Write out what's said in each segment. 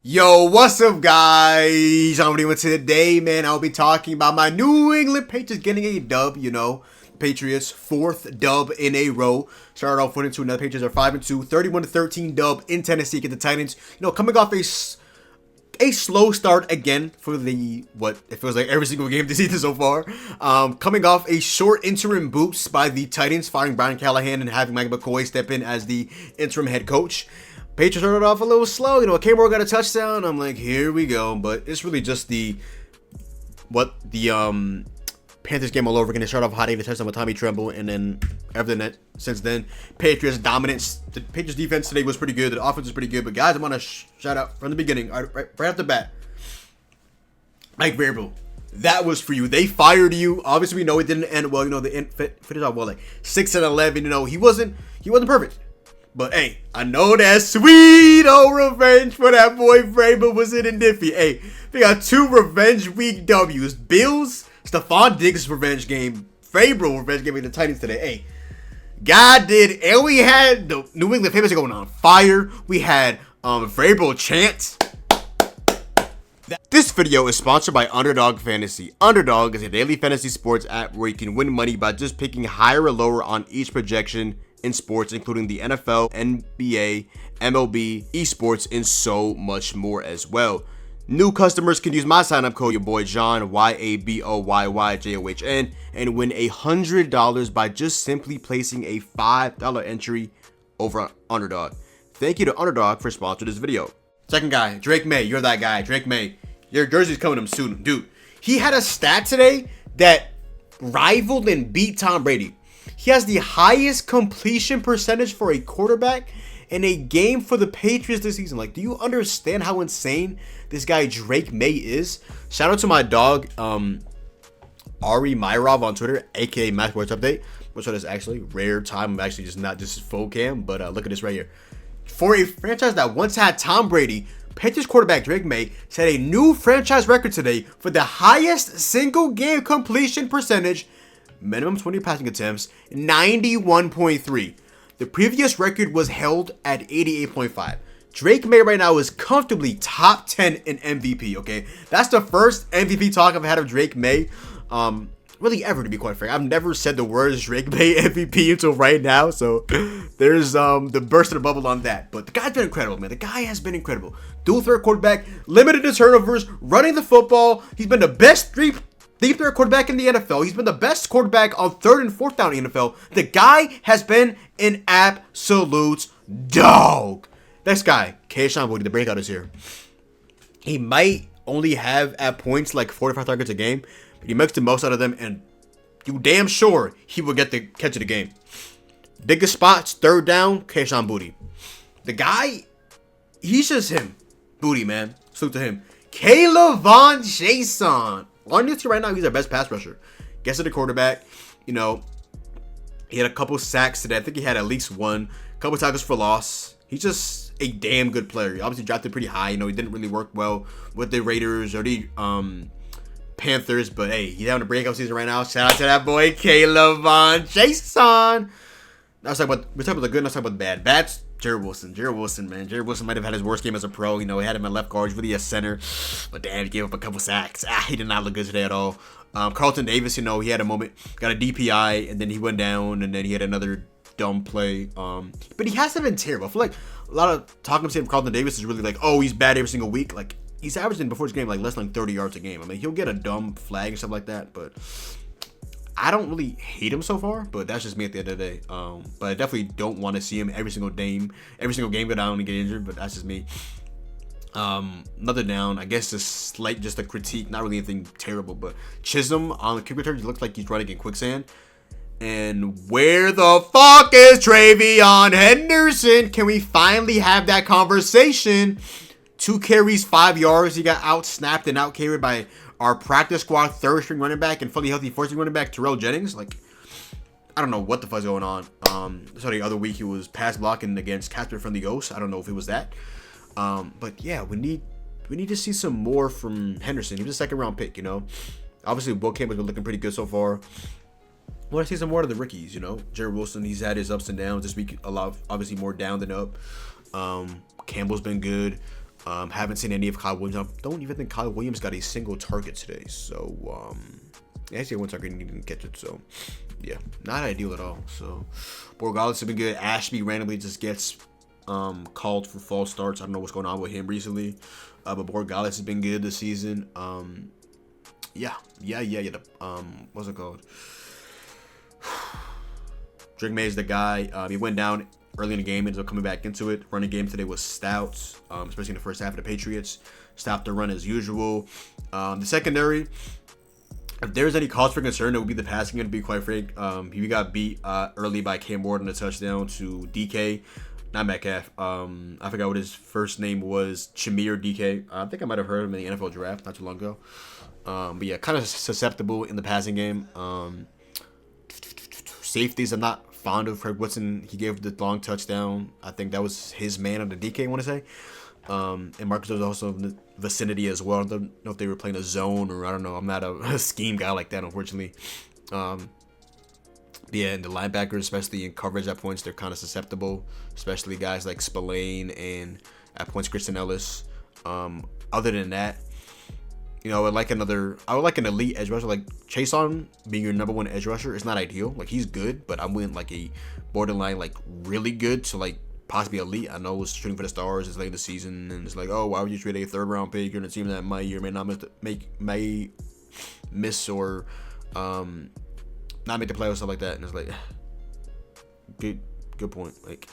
Yo, what's up, guys? I'm doing today, man. I'll be talking about my New England Patriots getting a dub. Patriots fourth dub in a row. Started off 1-2. Now the Patriots are 5-2, 31-13 dub in Tennessee against the Titans. Coming off a slow start again for the what it feels like every single game this season so far. Coming off a short interim boost by the Titans, firing Brian Callahan and having Mike McCoy step in as the interim head coach. Patriots started off a little slow. K-Moore got a touchdown. I'm like, here we go. But it's really just the Panthers game all over again. They start off hot, the touchdown with Tommy Tremble, and then everything since then, Patriots dominance. The Patriots defense today was pretty good. The offense was pretty good. But guys, I want to shout out from the beginning, right off the bat, Mike Vrabel. That was for you. They fired you. Obviously, we know it didn't end well. The finished off well, like 6-11. He wasn't perfect. But hey, I know that sweet old revenge for that boy Vrabel was in Niffy. Hey, we got two revenge week W's. Bills, Stephon Diggs revenge game. Vrabel revenge game against the Titans today. Hey, God did. And we had the New England Patriots going on fire. We had Vrabel chants. This video is sponsored by Underdog Fantasy. Underdog is a daily fantasy sports app where you can win money by just picking higher or lower on each projection in sports, including the NFL, NBA, MLB, esports, and so much more as well. New customers can use my sign-up code, your boy John, YABOYYJOHN, and win $100 by just simply placing a $5 entry over Underdog. Thank you to Underdog for sponsoring this video. Second guy, Drake May. You're that guy, Drake May. Your jersey's coming to him soon. Dude, he had a stat today that rivaled and beat Tom Brady. He has the highest completion percentage for a quarterback in a game for the Patriots this season. Like, do you understand how insane this guy Drake May is? Shout out to my dog, Ari Myrov on Twitter, aka Match Sports Update. Which one is actually rare time. I'm actually just not just full cam, but look at this right here. For a franchise that once had Tom Brady, Patriots quarterback Drake May set a new franchise record today for the highest single game completion percentage. Minimum 20 passing attempts, 91.3. The previous record was held at 88.5. Drake May right now is comfortably top 10 in MVP, okay? That's the first MVP talk I've had of Drake May, really ever, to be quite frank. I've never said the words Drake May MVP until right now, so there's the burst of the bubble on that. But the guy's been incredible, man. The guy has been incredible. Dual threat quarterback, limited to turnovers, running the football. He's been the best deep threat quarterback in the NFL. He's been the best quarterback on third and fourth down in the NFL. The guy has been an absolute dog. Next guy, Kayshon Boutte, the breakout is here. He might only have at points like 45 targets a game, but he makes the most out of them, and you damn sure he will get the catch of the game. Biggest spots, third down, Kayshon Boutte. The guy, he's just him. Boutte, man. Salute to him. Kayvon Jason. On this right now, he's our best pass rusher. Gets to the quarterback. He had a couple sacks today. I think he had at least one. A couple tackles for loss. He's just a damn good player. He obviously drafted pretty high. He didn't really work well with the Raiders or the Panthers. But hey, he's having a breakout season right now. Shout out to that boy, Kayvon Jason. We're talking about the good. Let's talk about the bad. Bad's Jared Wilson. Jared Wilson, man. Jared Wilson might have had his worst game as a pro. He had him at left guard. He's really a center. But damn, he gave up a couple sacks. He did not look good today at all. Carlton Davis, he had a moment. Got a DPI, and then he went down, and then he had another dumb play. But he hasn't been terrible. I feel like a lot of talking from Carlton Davis is really like, oh, he's bad every single week. Like, he's averaging before his game like less than 30 yards a game. I mean, he'll get a dumb flag and stuff like that, but I don't really hate him so far, but that's just me at the end of the day. But I definitely don't want to see him every single game go down and get injured, but that's just me. Another down, I guess just a critique, not really anything terrible, but Chisholm on the kick return, he looks like he's running in quicksand. And where the fuck is Travion Henderson? Can we finally have that conversation? 2 carries, 5 yards. He got out-snapped and out-carried by our practice squad third-string running back and fully healthy fourth-string running back Terrell Jennings. Like, I don't know what the fuck's going on. So the other week he was pass blocking against Casper from the Ghost. I don't know if it was that. But yeah, we need to see some more from Henderson. He was a second-round pick, Obviously, Will Campbell's been looking pretty good so far. I want to see some more of the rookies, Jared Wilson, he's had his ups and downs this week. Obviously more down than up. Campbell's been good. Haven't seen any of Kyle Williams. I don't even think Kyle Williams got a single target today. So, actually, one target and he didn't catch it. So, yeah, not ideal at all. So, Borregales has been good. Ashby randomly just gets called for false starts. I don't know what's going on with him recently. But Borregales has been good this season. Yeah. What's it called? Drake May is the guy. He went down early in the game, ended up coming back into it. Running game today was stout, especially in the first half of the Patriots. Stopped the run as usual. The secondary, if there's any cause for concern, it would be the passing game, to be quite frank. He got beat early by Cam Ward on a touchdown to DK. Not Metcalf. I forgot what his first name was. Chimere DK. I think I might have heard him in the NFL draft not too long ago. But yeah, kind of susceptible in the passing game. Safeties, I'm not fond of. Craig Woodson, he gave the long touchdown. I think that was his man on the DK, I want to say. And Marcus was also in the vicinity as well. I don't know if they were playing a zone or I don't know. I'm not a scheme guy like that, unfortunately. Yeah, and the linebackers, especially in coverage at points, they're kind of susceptible, especially guys like Spillane and at points Kristen Ellis. Other than that, you know, I would like an elite edge rusher. Like Chason being your number one edge rusher is not ideal. Like he's good, but I'm winning like a borderline like really good to like possibly elite. I know it's shooting for the stars. It's late in the season, and it's like, oh, why would you trade a third round pick on a team that might or may not miss or not make the playoffs, stuff like that. And it's like, good point. Like,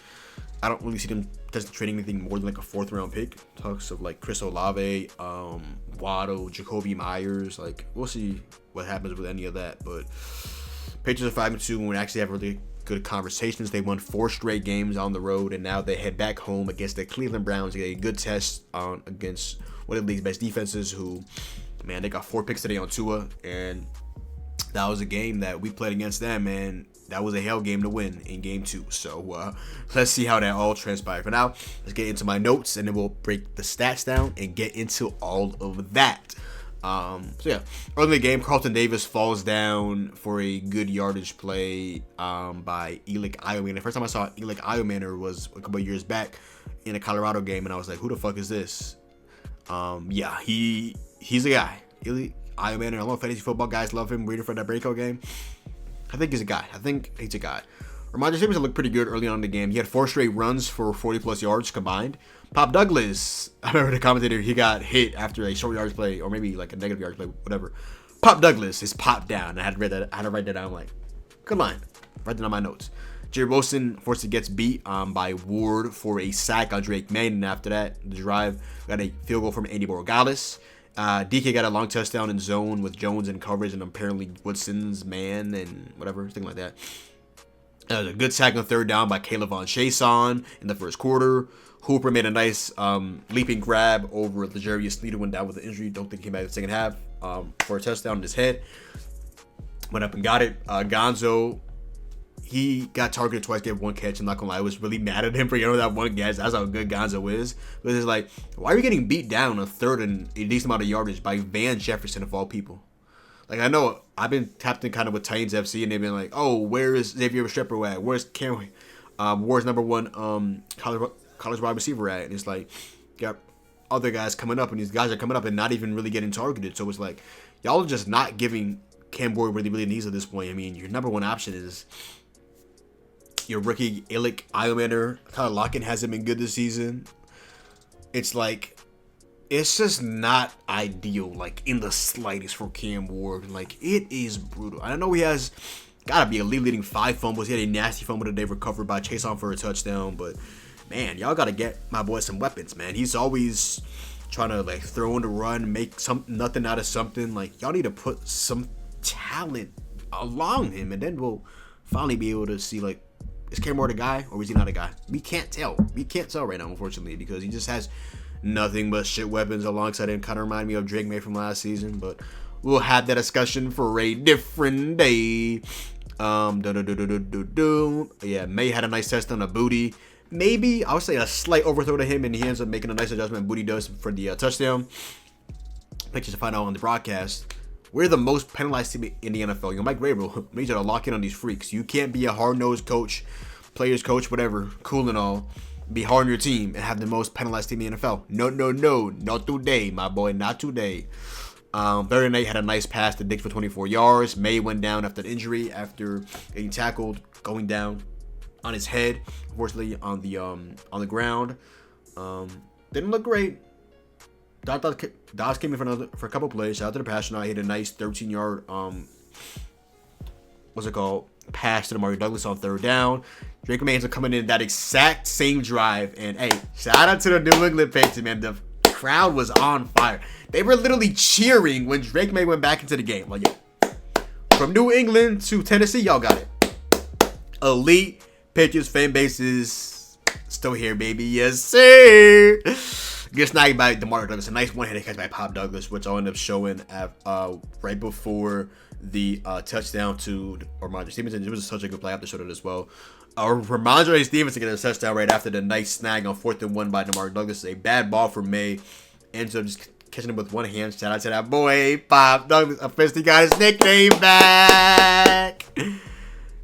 I don't really see them trading anything more than like a fourth round pick. Talks of like Chris Olave, Waddle, Jacoby Myers. Like, we'll see what happens with any of that. But Patriots are 5-2 and we actually have really good conversations. They won 4 straight games on the road, and now they head back home against the Cleveland Browns. They get a good test against one of the league's best defenses. Who, man, they got 4 picks today on Tua, and that was a game that we played against them, and that was a hell game to win in game 2. So let's see how that all transpired. For now, let's get into my notes, and then we'll break the stats down and get into all of that. So yeah, early in the game, Carlton Davis falls down for a good yardage play by Elick Iomaner. The first time I saw Elick Iomaner was a couple of years back in a Colorado game, and I was like, who the fuck is this? Yeah, he's a guy. Elick Iomaner. A lot of fantasy football guys love him. Waiting for that breakout game. I think he's a guy. Ramondre Stevenson looked pretty good early on in the game. He had 4 straight runs for 40-plus yards combined. Pop Douglas, I remember the commentator, he got hit after a short yards play, or maybe like a negative yards play, whatever. Pop Douglas is popped down. I had to write that down. I'm like, good line. Write that on my notes. Jerry Wilson, unfortunately, gets beat by Ward for a sack on Drake May. And after that, the drive got a field goal from Andy Borregales. DK got a long touchdown in zone with Jones in coverage and apparently Woodson's man and whatever, thing like that. A good sack on third down by Caleb Von Chason in the first quarter. Hooper made a nice leaping grab over L'Jarius Sneed, went down with an injury. Don't think he came back in the second half for a touchdown in his head. Went up and got it. Gonzo, he got targeted twice, gave 1 catch. I'm not gonna lie, I was really mad at him for getting that 1 catch. That's how good Gonzo is. But it's like, why are you getting beat down a third and a decent amount of yardage by Van Jefferson of all people? Like, I know I've been tapped in kind of with Titans FC, and they've been like, oh, where is Xavier Restrepo at? Where's Cameron? Where's number 1 college wide receiver at? And it's like, got other guys coming up, and these guys are coming up and not even really getting targeted. So it's like, y'all are just not giving Cam Ward what he really needs at this point. I mean, your number 1 option is your rookie Elick Iomaner. Tyler Lockett hasn't been good this season. It's like, it's just not ideal, like, in the slightest for Cam Ward. Like, it is brutal. I know he has gotta be a leading 5 fumbles. He had a nasty fumble that they recovered by Chason for a touchdown. But, man, y'all gotta get my boy some weapons, man. He's always trying to, like, throw in the run, make nothing out of something. Like, y'all need to put some talent along him, and then we'll finally be able to see, like, is Cam Ward a guy or is he not a guy? We can't tell. We can't tell right now, unfortunately, because he just has nothing but shit weapons alongside him. Kind of remind me of Drake May from last season, but we'll have that discussion for a different day. Yeah, May had a nice test on a Booty. Maybe, I would say a slight overthrow to him, and he ends up making a nice adjustment. Booty does for the touchdown. Pictures to find out on the broadcast. We're the most penalized team in the NFL. You know, Mike Vrabel needs you to lock in on these freaks. You can't be a hard-nosed coach, players coach, whatever, cool and all, be hard on your team and have the most penalized team in the NFL. No, no, no. Not today, my boy. Not today. Thursday night had a nice pass to Diggs for 24 yards. May went down after an injury after getting tackled, going down on his head, unfortunately on the ground. Didn't look great. Dobbs came in for a couple plays. Shout out to the pass rush. He hit a nice 13-yard pass to Amari Douglas on third down. Drake May ends up coming in that exact same drive. And hey, shout out to the New England Patriots, man. The crowd was on fire. They were literally cheering when Drake May went back into the game. Like, yeah. From New England to Tennessee, y'all got it. Elite Patriots fan base is still here, baby. Yes, sir. Gets snagged by DeMar Douglas. A nice one-handed catch by Pop Douglas, which I'll end up showing at, right before the touchdown to Ramondre Stevenson. It was such a good play. I have to show that as well. Ramondre Stevenson getting a touchdown right after the nice snag on 4th and 1 by DeMar Douglas. A bad ball for May. Ends up just catching him with one hand. Shout out to that boy, Pop Douglas. Officially got his nickname back.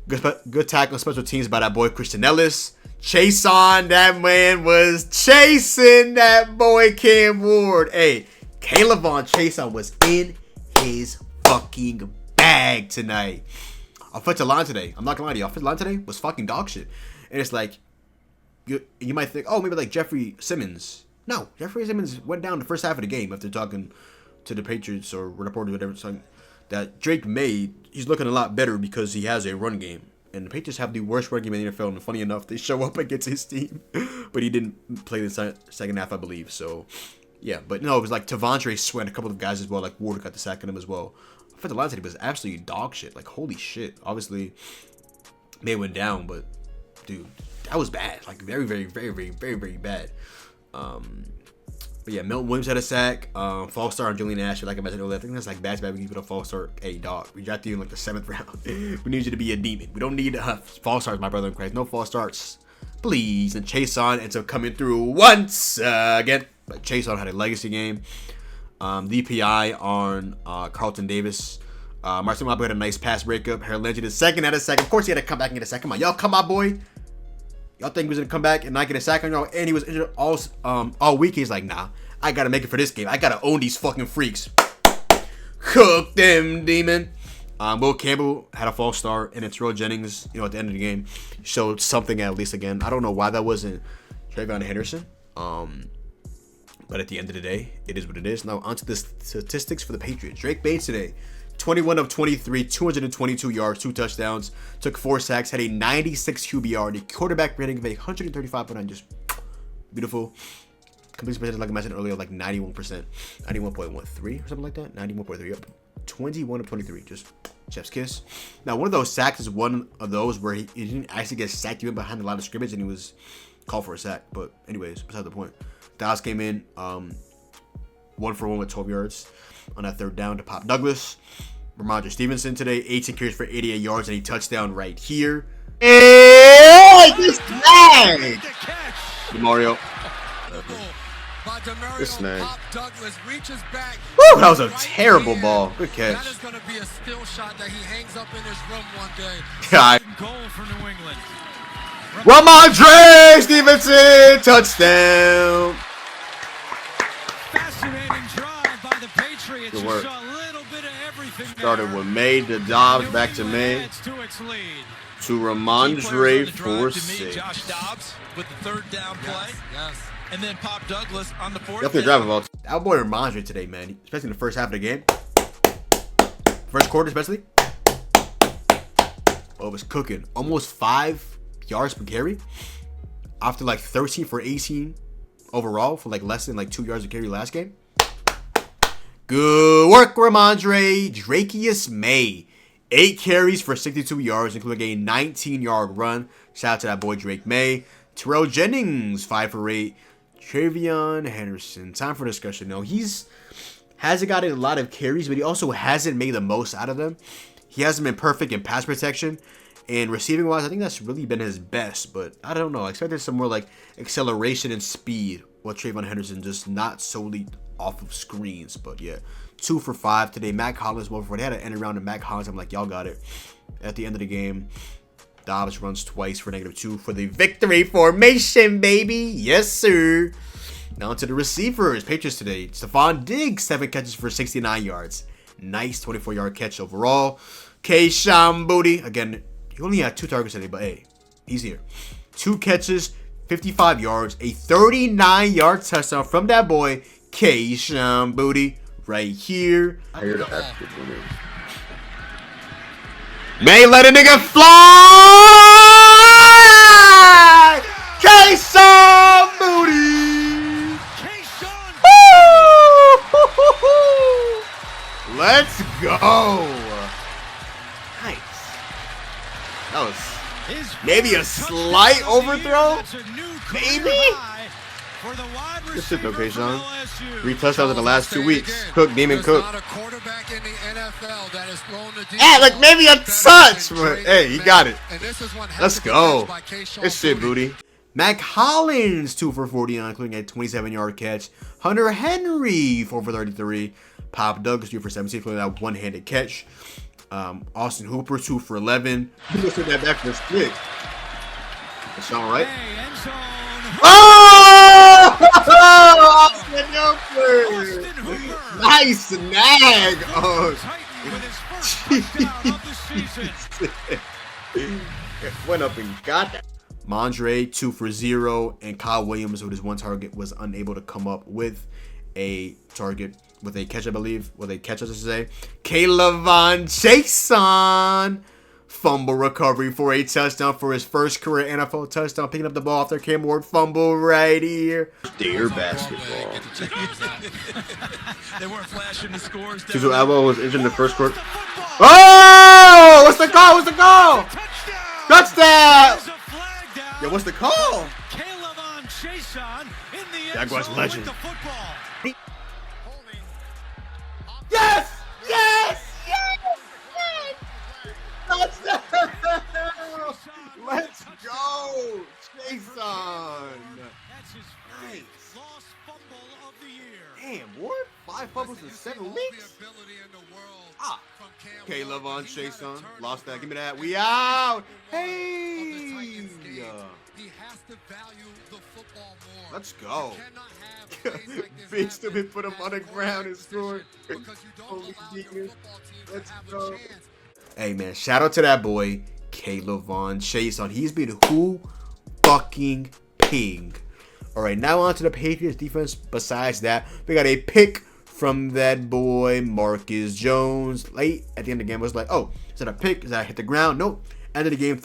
Good tackle on special teams by that boy, Christian Ellis. Chase on, that man was chasing that boy, Cam Ward. Hey, Kayvon Chason was in his fucking bag tonight. Offensive line today, I'm not gonna lie to you, offensive line today was fucking dog shit. And it's like, you might think, oh, maybe like Jeffrey Simmons. No, Jeffrey Simmons went down the first half of the game after talking to the Patriots or reporters, whatever, saying that Drake May, he's looking a lot better because he has a run game. And the Patriots have the worst run game in the NFL. And funny enough, they show up against his team. But he didn't play the second half, I believe. So, yeah. But no, it was like Tavontre Sweat, a couple of guys as well. Like Ward got the sack on him as well. Offensive line today was absolutely dog shit. Like, holy shit. Obviously, May went down. But, dude, that was bad. Like, very, very, very, very, very, very bad. But yeah, Milton Williams had a sack. False start on Julian Asher, like I mentioned earlier. I think that's like bad. We give it a false start. Hey, dog, we drafted you in like the 7th round. We need you to be a demon. We don't need false starts, my brother in Christ. No false starts, please. And Chason ends up coming through once again. But Chason had a legacy game. DPI on Carlton Davis. Marcin Mabry had a nice pass breakup. Harold Landry the second had a sack. Of course, he had to come back and get a sack. Come on, y'all, come on, boy. Y'all think he was gonna come back and not get a sack on y'all, and he was injured all week. He's like, nah, I gotta make it for this game. I gotta own these fucking freaks. Cook them, demon. Will Campbell had a false start, and it's Terrell Jennings, at the end of the game, showed something at least again. I don't know why that wasn't Trayvon Henderson. But at the end of the day, it is what it is. Now onto the statistics for the Patriots. Drake May today, 21 of 23, 222 yards, 2 touchdowns, took 4 sacks, had a 96 QBR, the quarterback rating of 135.9, just beautiful. Completion percentage, like I mentioned earlier, like 91%, 91.13 or something like that, 91.3, yep. 21 of 23, just chef's kiss. Now, one of those sacks is one of those where he didn't actually get sacked. He went behind the line of scrimmage and he was called for a sack. But anyways, beside the point. Dallas came in 1 for 1 with 12 yards on that third down to Pop Douglas. Ramondre Stevenson today, 18 carries for 88 yards and a touchdown right here. Hey, this snag! Mario. This snag. Woo, that was a terrible ball. Good catch. That is going to be a still shot that he hangs up in his room one day. Goal for New England. Ramondre Stevenson, touchdown. Fascinating drive by the Patriots. Good work. Started with May to Dobbs, back to May to Ramondre for 6. Josh Dobbs with the third down play. Yes. And then Pop Douglas on the fourth. Definitely driving ball. That boy Ramondre today, man, especially in the first half of the game. First quarter, especially. Oh, it was cooking. Almost 5 yards per carry after like 13 for 18 overall for like less than like 2 yards a carry last game. Good work, Ramondre. Drakeus May, 8 carries for 62 yards, including a 19-yard run. Shout out to that boy Drake May. Terrell Jennings, 5 for 8. Travion Henderson, time for discussion. No, hasn't gotten a lot of carries, but he also hasn't made the most out of them. He hasn't been perfect in pass protection. And receiving wise, I think that's really been his best. But I don't know. I expected some more like acceleration and speed with Travion Henderson, just not solely off of screens. But yeah, 2 for 5 today. Matt Collins, 1 for 4. They had an end around to Matt Collins. I'm like, y'all got it. At the end of the game, Dobbs runs twice for -2 for the victory formation, baby. Yes, sir. Now to the receivers. Patriots today. Stephon Diggs, 7 catches for 69 yards. Nice 24-yard catch overall. Kayshon Boutte. Again, he only had 2 targets today, but hey, he's here. 2 catches, 55 yards, a 39-yard touchdown from that boy, Kayshon Boutte, right here. I hear the extra movie. May let a nigga fly! Kayshon Boutte! Let's go! Nice. That was maybe a slight overthrow? Maybe? Good shit though, Kayshon. 3 touchdowns in the last 2 weeks. Cook, Demon Cook. Yeah, like maybe a touch, but hey, he got it. Let's go. Good shit, Boutte. Mac Hollins, 2 for 49, including a 27-yard catch. Hunter Henry, 4 for 33. Pop Douglas, 3 for 17, including that one-handed catch. Austin Hooper, 2 for 11. He just took that back for the stick. That's all right. Oh! Austin Hooper! Nice snag! Oh, went up and got that. Mondre, 2 for 0, and Kyle Williams, with his 1 target, was unable to come up with a target. With a catch, I believe. With a catch, I should say. Kayvon Chason. Fumble recovery for a touchdown for his first career NFL touchdown. Picking up the ball after Cam Ward fumble right here. Dear basketball. They weren't flashing the scores. Tuzo Albo was injured in the first quarter. Oh! What's the call? What's the call? Touchdown! Yo, what's the call? Kayvon Chason in the end Jaguars zone legend. with the football. Yes! Yes! Yes! Yes! Touchdown! Let's go! Chason! That's his first lost fumble of the year. Damn, what? 5 fumbles in 7 weeks? Ah, Kayvon Chason lost that. Give me that. We out! Hey! Let's go. Beast him and put him on the ground and score. Holy genius. Let's go. Hey man, shout out to that boy, Kayvon Chason. He's been who fucking ping. Alright, now on to the Patriots defense. Besides that, we got a pick from that boy, Marcus Jones. Late at the end of the game, I was like, oh, is that a pick? Is that hit the ground? Nope. End of the game,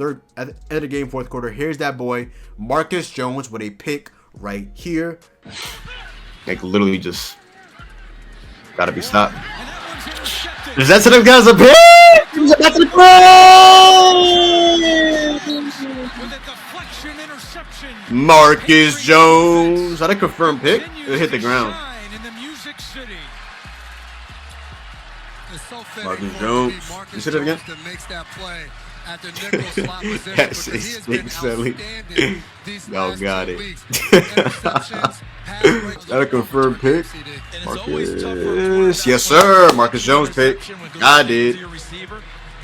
fourth quarter. Here's that boy, Marcus Jones, with a pick right here. Like literally just gotta be stopped. Is that to them guys a pick? That's a pick! Marcus Jones. Is that a confirmed pick? It hit the ground. Marcus Jones. You see that again? That's a silly. Y'all got it. That a confirmed pick? Marcus. Yes, sir. Marcus Jones pick. I did.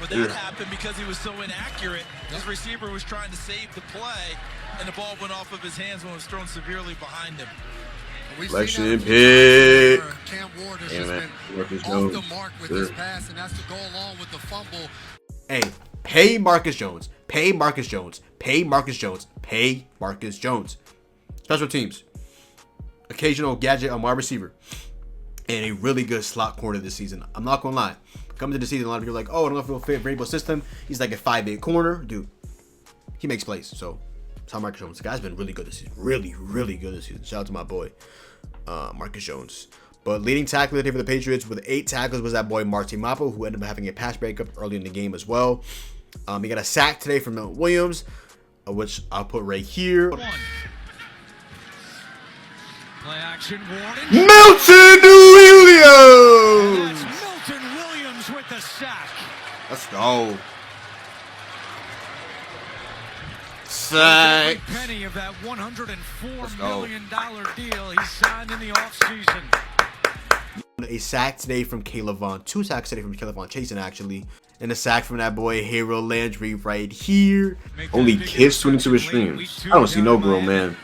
But that happened because he was so inaccurate. His receiver was trying to save the play, and the ball went off of his hands when it was thrown severely behind him. Selection pick. Cam Ward has just been Marcus off Jones. the mark with his pass, and that's to go along with the fumble. Hey, pay Marcus Jones. Pay Marcus Jones. Pay Marcus Jones. Pay Marcus Jones. Special teams. Occasional gadget on wide receiver. And a really good slot corner this season. I'm not going to lie. Coming to the season, a lot of people are like, oh, I don't know if he'll fit Rainbow system. He's like a 5'8" corner. Dude, he makes plays. So, it's how Marcus Jones. The guy's been really good this season. Really, really good this season. Shout out to my boy, Marcus Jones. But leading tackler today for the Patriots with 8 tackles was that boy, Marty Mapo, who ended up having a pass breakup early in the game as well. He got a sack today from Milton Williams, which I'll put right here. Play action warning. Milton Williams! That's Milton Williams with the sack. Let's go. Sack. Every penny of that $104 million deal he signed in the offseason. A sack today from Kayvon. 2 sacks today from Kayvon Chason, actually. And a sack from that boy Harold Landry right here. Only kids tuning to his streams. I don't see no grown man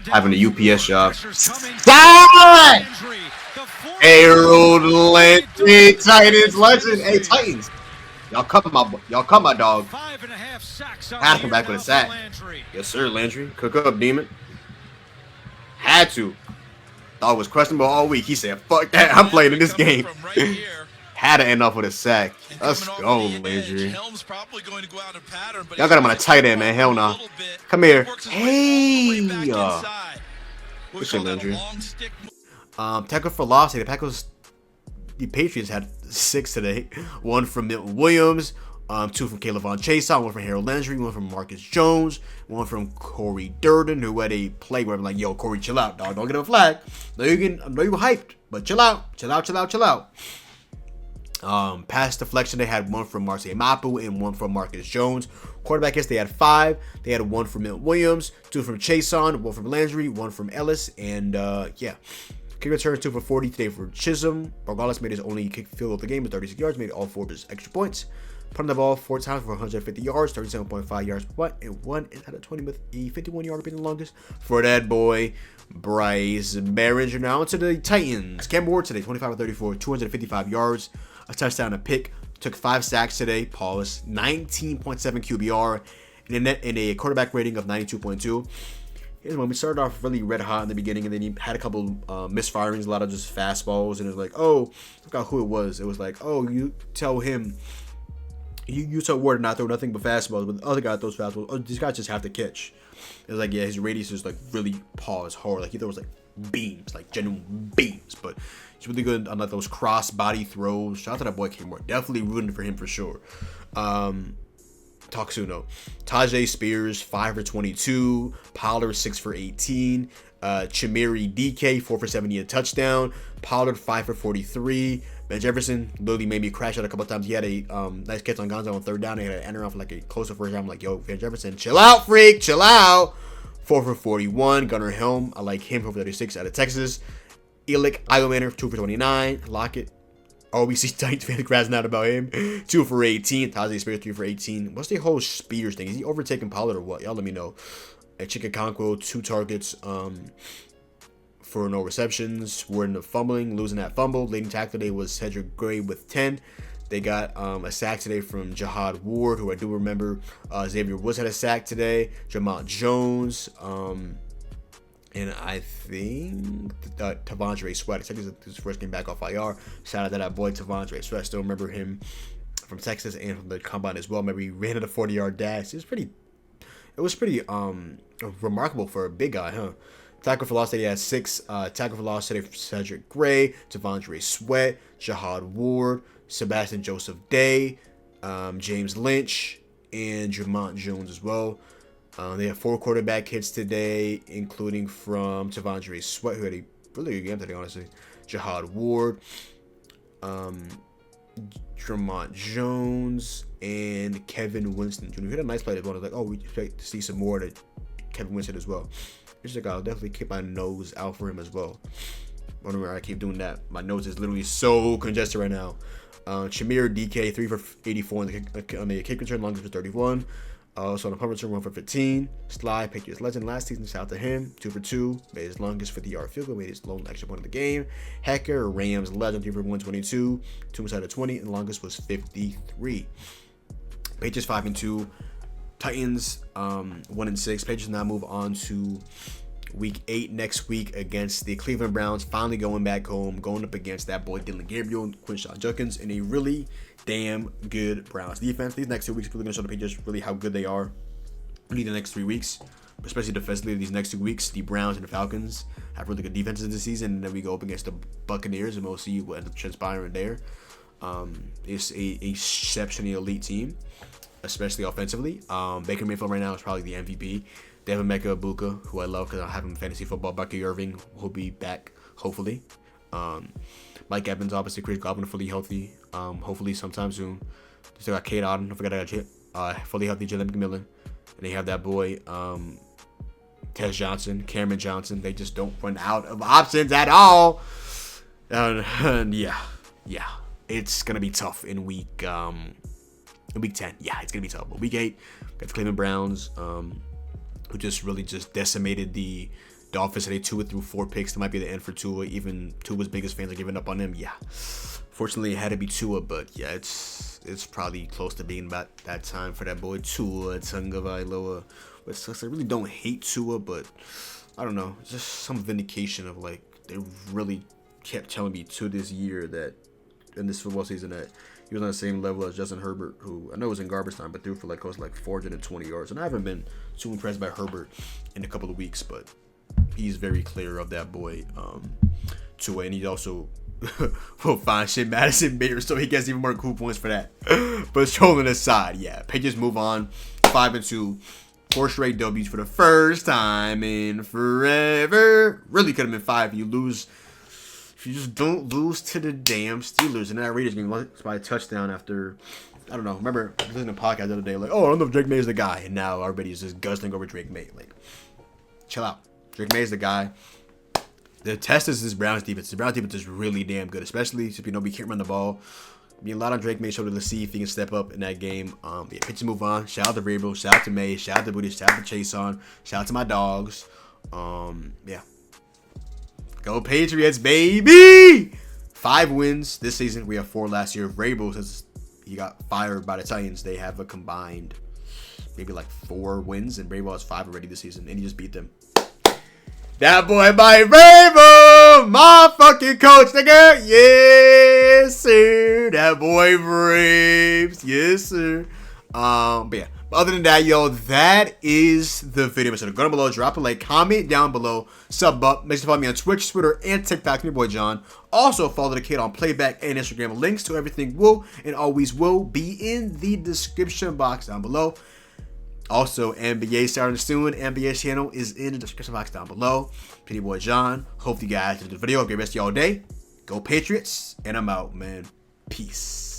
having a UPS job. Stop! Harold Landry, Titans legend. Hey, Titans. Y'all cut my dog. Had to come back with a sack. Yes, sir, Landry. Cook up, demon. Had to. Dog was questionable all week. He said, fuck that. I'm playing in this game. Had to end off with a sack. Let's go, Landry. Y'all got him on a tight end, man. Hell no. Come here. Hey. Good shit, Landry. Tackle for loss. The Patriots had 6 today. 1 from Milton Williams, 2 from Caleb Von Chason, 1 from Harold Landry, 1 from Marcus Jones, 1 from Corey Durden, who had a play where I'm like, yo, Corey, chill out, dog. Don't get a flag. I know you were hyped, but chill out. Chill out. Pass deflection, they had 1 from Marcy Mapu and 1 from Marcus Jones. Quarterback hits, they had 5. They had 1 from Milton Williams, 2 from Chason, 1 from Landry, 1 from Ellis, and yeah. Kick returns 2 for 40 today for Chisholm. Regardless, made his only kick field goal of the game with 36 yards, made all 4 just extra points. Putting the ball 4 times for 150 yards, 37.5 yards per punt, and 1 is at a 20 with a 51-yard being the longest for that boy, Bryce Behringer. Now onto the Titans. Cam Ward today, 25 of 34, 255 yards, a touchdown, a pick. Took 5 sacks today. Pause. 19.7 QBR, and a quarterback rating of 92.2. When we started off really red hot in the beginning, and then he had a couple misfirings, a lot of just fastballs, and it was like, oh, I forgot who it was. It was like, oh, you tell him, you tell Ward to not throw nothing but fastballs, but the other guy throws fastballs. Oh, these guys just have to catch. It was like, yeah, his radius is like really pause hard. Like he throws like beams, like genuine beams, but he's really good on like those cross body throws. Shout out to that boy Cam Ward. Definitely rooting for him for sure. Taksuno. Tajay Spears, 5 for 22. Pollard, 6 for 18. Chimeri DK, 4 for 70, a touchdown. Pollard, 5 for 43. Ben Jefferson literally made me crash out a couple of times. He had a nice catch on Gonzo on 3rd down. He had an enter off like a closer first down. I'm like, yo, Ben Jefferson, chill out, freak, chill out. 4 for 41. Gunnar Helm, I like him, 4 for 36 out of Texas. Elick Eilmanor, 2 for 29. Lockett. OBC Titans fan grazzing out about him. 2 for 18. Tajay Spears, 3 for 18. What's the whole Spears thing? Is he overtaking Pollard or what? Y'all let me know. And Chika Conquo, 2 targets for no receptions. We're in the fumbling, losing that fumble. Leading tackle today was Cedric Gray with 10. They got a sack today from Diehard Ward, who I do remember. Xavier Woods had a sack today. Jamont Jones. And I think Tavondre Sweat. It's his first game back off IR. Shout out to that boy Tavondre Sweat. Still remember him from Texas and from the combine as well. Remember he ran at a 40-yard dash. It was pretty remarkable for a big guy, huh? Tackle for loss today had 6. Tackle for loss today for Cedric Gray, Tavondre Sweat, Diehard Ward, Sebastian Joseph Day, James Lynch, and Jamont Jones as well. They have 4 quarterback hits today, including from Tavondre Sweat, who had a really good game today, honestly. Diehard Ward, Jamont Jones, and Kevin Winston Jr. He had a nice play as well. I was like, oh, we expect to see some more to Kevin Winston as well. It's like, I'll definitely keep my nose out for him as well. I don't know where I keep doing that. My nose is literally so congested right now. Chimeri DK, 3 for 84 on the kick return, longest for 31. Also on the punt return, 1 for 15. Sly, Patriots legend last season, shout out to him. 2 for 2. Made his longest 50-yard field goal. Made his lone extra point of the game. Hacker, Rams legend, 3 for 122. 2 inside of 20. And the longest was 53. Patriots 5 and 2. Titans 1 and 6. Patriots now move on to week 8 next week against the Cleveland Browns. Finally going back home, going up against that boy Dylan Gabriel and Quinshon Judkins in a really damn good Browns defense. These next 2 weeks are really going to show the Patriots really how good they are. Really the next 3 weeks, especially defensively. These next 2 weeks, the Browns and the Falcons have really good defenses this season, and then we go up against the Buccaneers, and we'll see what ends up transpiring there. It's a exceptionally elite team, especially offensively. Baker Mayfield right now is probably the MVP. Devin Mecca Ibuka, who I love because I have him in fantasy football. Bucky Irving will be back, hopefully. Mike Evans, obviously. Chris Godwin, fully healthy, hopefully sometime soon. Still got Kate Otten. I forgot I got fully healthy Jalen McMillan. And they have that boy, Tez Johnson, Cameron Johnson. They just don't run out of options at all. And yeah. it's gonna be tough in week 10. Yeah, it's gonna be tough. But week 8, got the Cleveland Browns, who just really just decimated the Dolphins. They Tua threw 4 picks. That might be the end for Tua. Even Tua's biggest fans are giving up on him. Yeah, fortunately it had to be Tua, but yeah, it's probably close to being about that time for that boy Tua Tagovailoa. I really don't hate Tua, but I don't know, just some vindication of like they really kept telling me to this year that in this football season that he was on the same level as Justin Herbert, who I know was in garbage time, but threw for like close to like 420 yards. And I haven't been too impressed by Herbert in a couple of weeks, but he's very clear of that boy Tua, and he also will find shit Madison Bader, so he gets even more cool points for that. But trolling aside, yeah, Patriots move on 5-2. 4 straight W's for the first time in forever. Really could have been 5 if you lose. If you just don't lose to the damn Steelers. And that Raiders game lost by a touchdown after, I don't know. Remember, I was listening to a podcast the other day, like, oh, I don't know if Drake May is the guy. And now everybody's just guzzling over Drake May. Like, chill out. Drake May is the guy. The test is this Browns defense. The Browns defense is really damn good, especially since we can't run the ball. Be a lot on Drake May's shoulder to see if he can step up in that game. Yeah, pitches move on. Shout out to Vrabel. Shout out to May. Shout out to Booty. Shout out to Chase on. Shout out to my dogs. Yeah. Go Patriots, baby! 5 wins this season. We have 4 last year. Vrabel, since he got fired by the Titans, they have a combined maybe like 4 wins, and Vrabel has 5 already this season, and he just beat them. That boy, my Vrabel, my fucking coach, nigga. Yes, sir. That boy Braves. Yes, sir. But yeah. But other than that, yo, that is the video. So go down below, drop a like, comment down below, sub up. Make sure to follow me on Twitch, Twitter, and TikTok. My boy John. Also follow the kid on Playback and Instagram. Links to everything will and always will be in the description box down below. Also, NBA starting soon. NBA channel is in the description box down below. Pretty boy John. Hope you guys enjoyed the video. Have a great rest of y'all day. Go Patriots. And I'm out, man. Peace.